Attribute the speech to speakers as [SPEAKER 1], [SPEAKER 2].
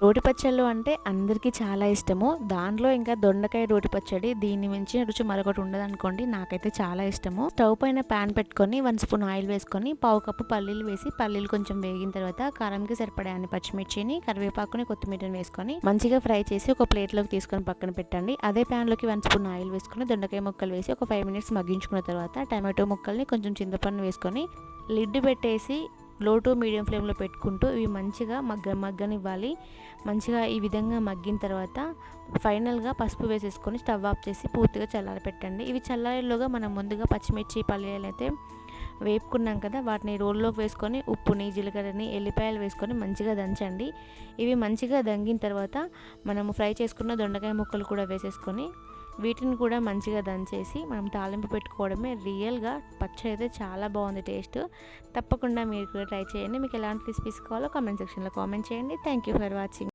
[SPEAKER 1] రోటి పచ్చళ్ళు అంటే అందరికీ చాలా ఇష్టము. దాంట్లో ఇంకా దొండకాయ రోటి పచ్చడి దీన్ని మించిన రుచి మరొకటి ఉండదనుకోండి. నాకైతే చాలా ఇష్టము. స్టవ్ పైన ప్యాన్ పెట్టుకొని 1 స్పూన్ ఆయిల్ వేసుకొని పావు కప్పు పల్లీలు వేసి పల్లీలు కొంచెం వేగిన తర్వాత కారంకి సరిపడే అన్ని పచ్చిమిర్చిని, కరివేపాకుని, కొత్తిమీరని వేసుకొని మంచిగా ఫ్రై చేసి ఒక ప్లేట్లోకి తీసుకొని పక్కన పెట్టండి. అదే ప్యాన్లోకి 1 స్పూన్ ఆయిల్ వేసుకొని దొండకాయ ముక్కలు వేసి ఒక 5 మినిట్స్ మగ్గించుకున్న తర్వాత టమాటో ముక్కల్ని కొంచెం చింతపండు వేసుకొని లిడ్ పెట్టేసి లో టు మీడియం ఫ్లేమ్లో పెట్టుకుంటూ ఇవి మంచిగా మగ్గనివ్వాలి. మంచిగా ఈ విధంగా మగ్గిన తర్వాత ఫైనల్గా పసుపు వేసేసుకొని స్టవ్ ఆఫ్ చేసి పూర్తిగా చల్లారపెట్టండి. ఇవి చల్లారేలోగా మనం ముందుగా పచ్చిమిర్చి, పల్లీలు అయితే వేపుకున్నాం కదా, వాటిని రోల్లోకి వేసుకొని ఉప్పుని, జీలకర్రని, ఎల్లిపాయలు వేసుకొని మంచిగా దంచండి. ఇవి మంచిగా దంగిన తర్వాత మనము ఫ్రై చేసుకున్న దొండకాయ ముక్కలు కూడా వేసేసుకొని వీటిని కూడా మంచిగా దంచేసి మనం తాలింపు పెట్టుకోవడమే. రియల్గా పచ్చడి అయితే చాలా బాగుంది టేస్ట్. తప్పకుండా మీరు కూడా ట్రై చేయండి. మీకు ఎలాంటి రెసిపీస్ కావాలో కామెంట్ సెక్షన్లో కామెంట్ చేయండి. Thank you for watching.